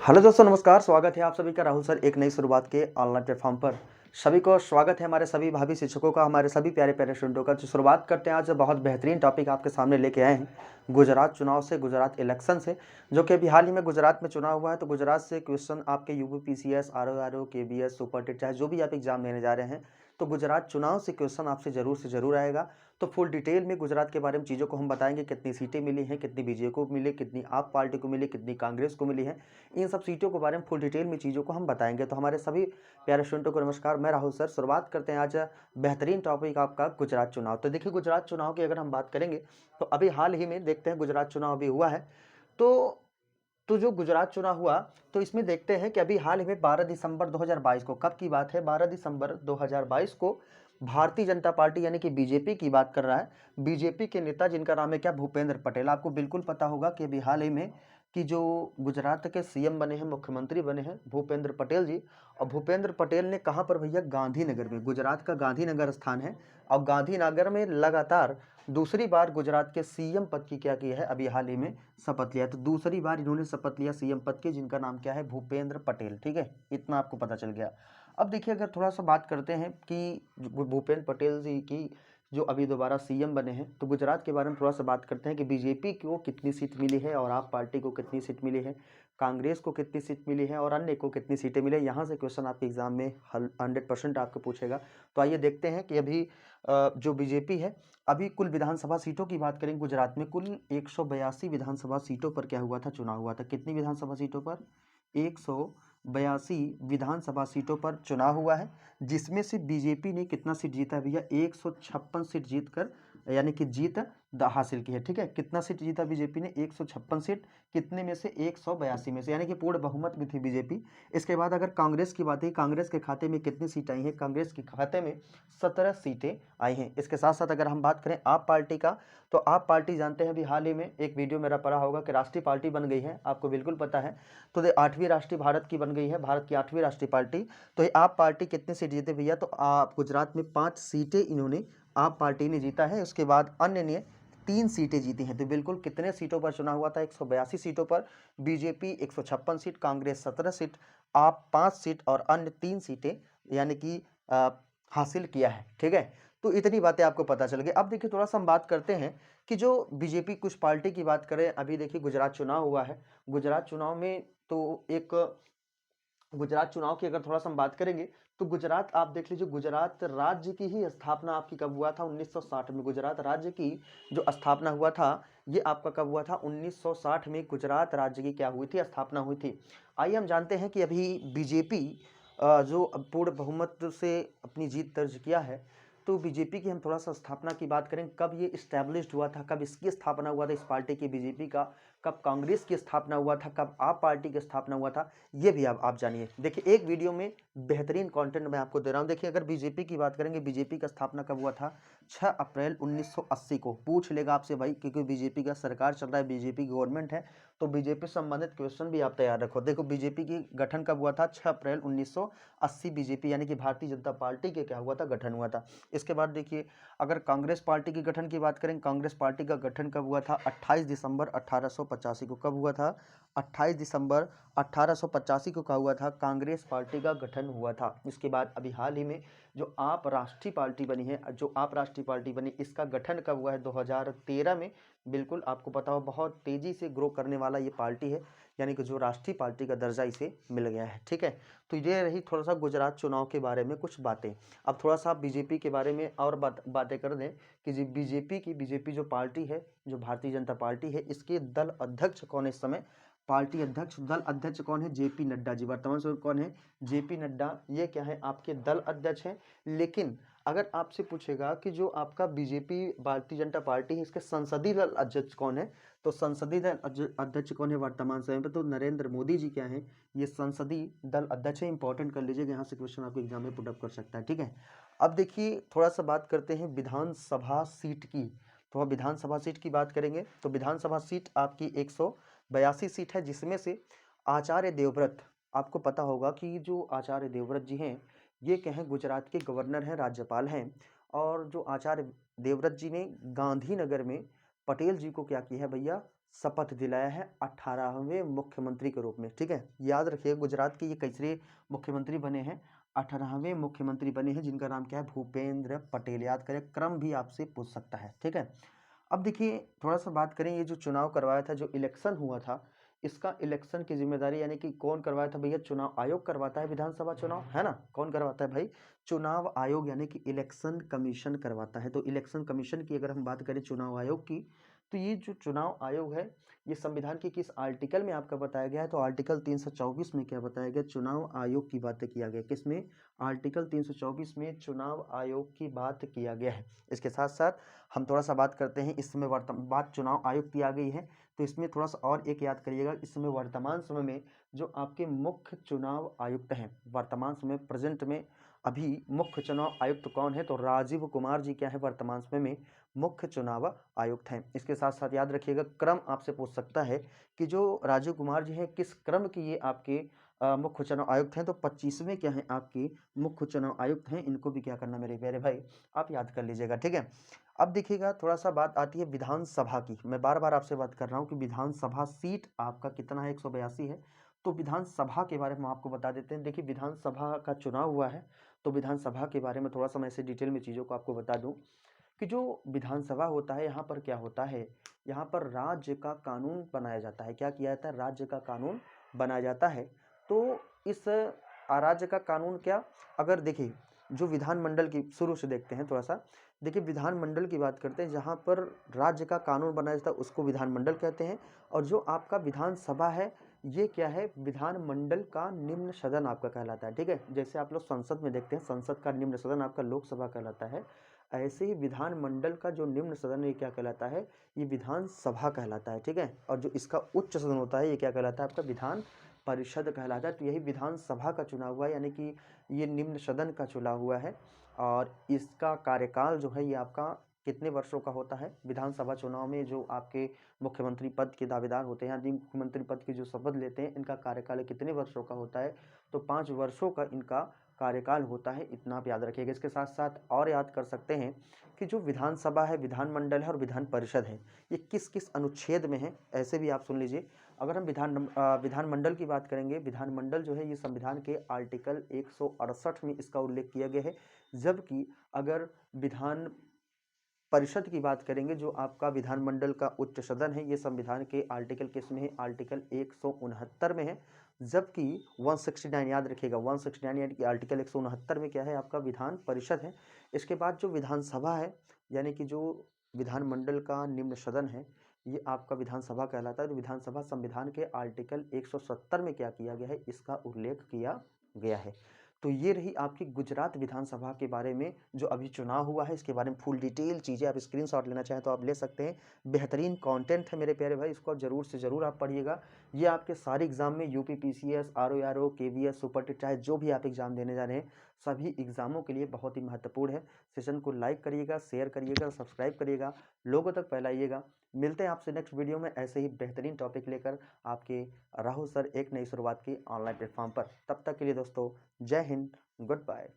Hello दोस्तों, नमस्कार। स्वागत है आप सभी का राहुल सर एक नई शुरुआत के ऑनलाइन प्लेटफॉर्म पर। सभी को स्वागत है, हमारे सभी भावी शिक्षकों का, हमारे सभी प्यारे प्यारे स्टूडेंटों का। जो शुरुआत करते हैं आज बहुत बेहतरीन टॉपिक आपके सामने लेके आए हैं गुजरात चुनाव से, गुजरात इलेक्शन से, जो कि अभी हाल ही में गुजरात में चुनाव हुआ है। तो गुजरात से क्वेश्चन आपके UPPCS, RO, KVS, super TET, चाहे जो भी आप एग्जाम देने जा रहे हैं, तो गुजरात चुनाव से क्वेश्चन आपसे जरूर से जरूर आएगा। तो फुल डिटेल में गुजरात के बारे में चीज़ों को हम बताएंगे, कितनी सीटें मिली हैं, कितनी बीजेपी को मिली, कितनी आप पार्टी को मिली, कितनी कांग्रेस को मिली है, इन सब सीटों के बारे में फुल डिटेल में चीज़ों को हम बताएंगे। तो हमारे सभी प्यारे स्टूडेंटों को नमस्कार, मैं राहुल सर। शुरुआत करते हैं आज बेहतरीन टॉपिक आपका गुजरात चुनाव। तो देखिए, गुजरात चुनाव की अगर हम बात करेंगे तो अभी हाल ही में देखते हैं गुजरात चुनाव अभी हुआ है। तो जो गुजरात चुनाव हुआ, तो इसमें देखते हैं कि अभी हाल ही में 12 दिसंबर 2022 को, कब की बात है, 12 दिसंबर 2022 को भारतीय जनता पार्टी यानी कि बीजेपी की बात कर रहा है। बीजेपी के नेता जिनका नाम है क्या, भूपेंद्र पटेल। आपको बिल्कुल पता होगा कि अभी हाल ही में कि जो गुजरात के सीएम बने हैं, मुख्यमंत्री बने हैं भूपेंद्र पटेल जी। और भूपेंद्र पटेल ने कहाँ पर भैया, गांधीनगर में, गुजरात का गांधीनगर स्थान है। और गांधीनगर में लगातार दूसरी बार गुजरात के सीएम पद की क्या की है, अभी हाल ही में शपथ लिया। तो दूसरी बार इन्होंने शपथ लिया सीएम पद के, जिनका नाम क्या है, भूपेंद्र पटेल। ठीक है, इतना आपको पता चल गया। अब देखिए, अगर थोड़ा सा बात करते हैं कि भूपेंद्र पटेल जी की जो अभी दोबारा सीएम बने हैं, तो गुजरात के बारे में थोड़ा सा बात करते हैं कि बीजेपी को कितनी सीट मिली है और आप पार्टी को कितनी सीट मिली है, कांग्रेस को कितनी सीट मिली है और अन्य को कितनी सीटें मिली है। यहाँ से क्वेश्चन आपके एग्जाम में 100% आपको पूछेगा। तो आइए देखते हैं कि अभी जो बीजेपी है, अभी कुल विधानसभा सीटों की बात करें गुजरात में, कुल 182 विधानसभा सीटों पर क्या हुआ था, चुनाव हुआ था। कितनी विधानसभा सीटों पर, 182 विधानसभा सीटों पर चुनाव हुआ है, जिसमें से बीजेपी ने कितना सीट जीता है भैया, 156 सीट जीत कर, यानी कि जीत हासिल की है। ठीक है, कितना सीट जीता बीजेपी ने, 156 सीट। कितने में से, 182 में से, यानी कि पूर्ण बहुमत में थी बीजेपी। इसके बाद अगर कांग्रेस की बात है, कांग्रेस के खाते में कितनी सीट आई है, कांग्रेस के खाते में 17 सीटें आई हैं। इसके साथ साथ अगर हम बात करें आप पार्टी का, तो आप पार्टी जानते हैं अभी हाल ही में एक वीडियो मेरा पड़ा होगा कि राष्ट्रीय पार्टी बन गई है, आपको बिल्कुल पता है। तो ये 8वीं राष्ट्रीय भारत की बन गई है, भारत की 8वीं राष्ट्रीय पार्टी। तो ये आप पार्टी कितनी सीट जीते भैया, तो आप गुजरात में 5 सीटें इन्होंने, आप पार्टी ने जीता है। उसके बाद अन्य ने 3 सीटें जीती हैं। तो बिल्कुल कितने सीटों पर चुनाव हुआ था, 182 सीटों पर। बीजेपी 156 सीट, कांग्रेस 17 सीट, आप 5 सीट और अन्य 3 सीटें, यानी कि हासिल किया है। ठीक है, तो इतनी बातें आपको पता चल गई। अब देखिए, थोड़ा सा हम बात करते हैं कि जो बीजेपी कुछ पार्टी की बात करें, अभी देखिए गुजरात चुनाव हुआ है। गुजरात चुनाव में तो एक, गुजरात चुनाव की अगर थोड़ा सा हम बात करेंगे, तो गुजरात आप देख लीजिए, गुजरात राज्य की ही स्थापना आपकी कब हुआ था, 1960 में। गुजरात राज्य की जो स्थापना हुआ था, ये आपका कब हुआ था, 1960 में गुजरात राज्य की क्या हुई थी, स्थापना हुई थी। आइए हम जानते हैं कि अभी बीजेपी जो पूर्ण बहुमत से अपनी जीत दर्ज किया है, तो बीजेपी की हम थोड़ा सा स्थापना की बात करें, कब ये इस्टेब्लिश्ड हुआ था, कब इसकी स्थापना हुआ था, इस पार्टी की, बीजेपी का, कब कांग्रेस की स्थापना हुआ था, कब आप पार्टी की स्थापना हुआ था, ये भी आप जानिए। देखिए, एक वीडियो में बेहतरीन कंटेंट मैं आपको दे रहा हूं। देखिए, अगर बीजेपी की बात करेंगे, बीजेपी का स्थापना कब हुआ था, 6 अप्रैल 1980 को। पूछ लेगा आपसे भाई, क्योंकि बीजेपी का सरकार चल रहा है, बीजेपी गवर्नमेंट है, तो बीजेपी संबंधित क्वेश्चन भी आप तैयार रखो। देखो, बीजेपी की गठन कब हुआ था, 6 अप्रैल 1980, बीजेपी यानी कि भारतीय जनता पार्टी के क्या हुआ था, गठन हुआ था। इसके बाद देखिए, अगर कांग्रेस पार्टी की गठन की बात करें, कांग्रेस पार्टी का गठन कब हुआ था, 28 दिसंबर 1885 को। कब हुआ था, 28 दिसंबर 1885 को क्या हुआ था, कांग्रेस पार्टी का गठन हुआ था। इसके बाद अभी हाल ही में जो आप राष्ट्रीय पार्टी बनी है, जो आप राष्ट्रीय पार्टी बनी, इसका गठन कब हुआ है, 2013 में। बिल्कुल आपको पता हो, बहुत तेजी से ग्रो करने वाला ये पार्टी है, यानी कि जो राष्ट्रीय पार्टी का दर्जा इसे मिल गया है। ठीक है, तो ये रही थोड़ा सा गुजरात चुनाव के बारे में कुछ बातें। अब थोड़ा सा बीजेपी के बारे में और बातें कर दें कि जी बीजेपी जो पार्टी है, जो भारतीय जनता पार्टी है, इसके दल अध्यक्ष कौन है इस समय, पार्टी अध्यक्ष, दल अध्यक्ष कौन है, जेपी नड्डा जी। वर्तमान समय कौन है, जेपी नड्डा, ये क्या है, आपके दल अध्यक्ष हैं। लेकिन अगर आपसे पूछेगा कि जो आपका बीजेपी भारतीय जनता पार्टी है, इसके संसदीय दल अध्यक्ष कौन है, तो संसदीय दल अध्यक्ष कौन है वर्तमान समय पर, तो नरेंद्र मोदी जी क्या है, ये संसदीय दल अध्यक्ष है। इंपॉर्टेंट कर लीजिएगा, यहाँ से क्वेश्चन आपके एग्जाम में पुटअप कर सकता है। ठीक है, अब देखिए, थोड़ा सा बात करते हैं विधानसभा सीट की। तो अब विधानसभा सीट की बात करेंगे, तो विधानसभा सीट आपकी 182 सीट है, जिसमें से आचार्य देवव्रत, आपको पता होगा कि जो आचार्य देवव्रत जी हैं, ये क्या हैं, गुजरात के गवर्नर हैं, राज्यपाल हैं। और जो आचार्य देवव्रत जी ने गांधीनगर में पटेल जी को क्या किया है भैया, शपथ दिलाया है 18वें मुख्यमंत्री के रूप में। ठीक है, याद रखिए गुजरात के ये कैसे मुख्यमंत्री बने हैं, 18वें मुख्यमंत्री बने हैं, जिनका नाम क्या है, भूपेंद्र पटेल। याद करें, क्रम भी आपसे पूछ सकता है। ठीक है, अब देखिए थोड़ा सा बात करें, ये जो चुनाव करवाया था, जो इलेक्शन हुआ था, इसका इलेक्शन की जिम्मेदारी यानी कि कौन करवाया था भैया, चुनाव आयोग करवाता है विधानसभा चुनाव, है ना। कौन करवाता है भाई, चुनाव आयोग यानी कि इलेक्शन कमीशन करवाता है। तो इलेक्शन कमीशन की अगर हम बात करें चुनाव आयोग की, तो ये जो चुनाव आयोग है, ये संविधान के किस आर्टिकल में आपका बताया गया है, तो आर्टिकल 324 में क्या बताया गया, चुनाव आयोग की बातें किया गया। किसमें, आर्टिकल 324 में चुनाव आयोग की बात किया गया है। इसके साथ साथ हम थोड़ा सा बात करते हैं, इस समय बात चुनाव आयोग की आ गई है, तो इसमें थोड़ा सा और एक याद करिएगा, इस समय वर्तमान समय में जो आपके मुख्य चुनाव आयुक्त हैं, वर्तमान समय प्रेजेंट में अभी मुख्य चुनाव आयुक्त कौन है, तो राजीव कुमार जी क्या है, वर्तमान समय में मुख्य चुनाव आयुक्त हैं। इसके साथ साथ याद रखिएगा, क्रम आपसे पूछ सकता है कि जो राजीव कुमार जी हैं, किस क्रम की ये आपके मुख्य चुनाव आयुक्त हैं, तो 25वें क्या है आपके मुख्य चुनाव आयुक्त हैं। इनको भी क्या करना मेरे प्यारे भाई, आप याद कर लीजिएगा। ठीक है, अब देखिएगा थोड़ा सा बात आती है विधानसभा की। मैं बार बार आपसे बात कर रहा हूँ कि विधानसभा सीट आपका कितना है, 182 है। तो विधानसभा के बारे में आपको बता देते हैं। देखिए विधानसभा का चुनाव हुआ है, तो विधानसभा के बारे में थोड़ा सा मैं ऐसे डिटेल में चीज़ों को आपको बता दूं कि जो विधानसभा होता है, यहाँ पर क्या होता है, यहाँ पर राज्य का कानून बनाया जाता है। क्या किया जाता है, राज्य का कानून बनाया जाता है। तो इस राज्य का कानून क्या, अगर देखिए जो विधानमंडल की शुरू से देखते हैं थोड़ा सा, देखिए विधानमंडल की बात करते हैं, जहाँ पर राज्य का कानून बनाया जाता है उसको विधानमंडल कहते हैं। और जो आपका विधानसभा है, ये क्या है, विधानमंडल का निम्न सदन आपका कहलाता है। ठीक है, जैसे आप लोग संसद में देखते हैं, संसद का निम्न सदन आपका लोकसभा कहलाता है, ऐसे ही विधानमंडल का जो निम्न सदन है ये क्या कहलाता है, ये विधानसभा कहलाता है। ठीक है, और जो इसका उच्च सदन होता है ये क्या कहलाता है, आपका विधान परिषद कहलाता है। तो यही विधानसभा का चुनाव हुआ है, यानी कि ये निम्न सदन का चुनाव हुआ है। और इसका कार्यकाल जो है ये आपका कितने वर्षों का होता है, विधानसभा चुनाव में जो आपके मुख्यमंत्री पद के दावेदार होते हैं, यानी मुख्यमंत्री पद की जो शपथ लेते हैं, इनका कार्यकाल कितने वर्षों का होता है, तो 5 वर्षों का इनका कार्यकाल होता है। इतना आप याद रखिएगा। इसके साथ साथ और याद कर सकते हैं कि जो विधानसभा है, विधानमंडल है और विधान परिषद है, ये किस किस अनुच्छेद में है, ऐसे भी आप सुन लीजिए। अगर हम विधानमंडल की बात करेंगे, विधानमंडल जो है ये संविधान के आर्टिकल 168 में इसका उल्लेख किया गया है। जबकि अगर विधान परिषद की बात करेंगे, जो आपका विधानमंडल का उच्च सदन है, ये संविधान के आर्टिकल किस में है, आर्टिकल 169 में है। जबकि 169 याद रखिएगा, 169 यानी कि आर्टिकल 169 में क्या है, आपका विधान परिषद है। इसके बाद जो विधानसभा है, यानी कि जो विधानमंडल का निम्न सदन है, ये आपका विधानसभा कहलाता है। तो विधानसभा संविधान के आर्टिकल 170 में क्या किया गया है, इसका उल्लेख किया गया है। तो ये रही आपकी गुजरात विधानसभा के बारे में जो अभी चुनाव हुआ है, इसके बारे में फुल डिटेल चीज़ें। आप स्क्रीनशॉट लेना चाहें तो आप ले सकते हैं। बेहतरीन कंटेंट है मेरे प्यारे भाई, इसको ज़रूर से ज़रूर आप पढ़िएगा। ये आपके सारे एग्जाम में UP PCS, RO KVS, super TET, चाहे जो भी आप एग्जाम देने जा रहे हैं, सभी एग्जामों के लिए बहुत ही महत्वपूर्ण है। सेशन को लाइक करिएगा, शेयर करिएगा, सब्सक्राइब करिएगा, लोगों तक फैलाइएगा। मिलते हैं आपसे नेक्स्ट वीडियो में ऐसे ही बेहतरीन टॉपिक लेकर, आपके राहुल सर एक नई शुरुआत की ऑनलाइन प्लेटफॉर्म पर। तब तक के लिए दोस्तों, जय हिंद, गुड बाय।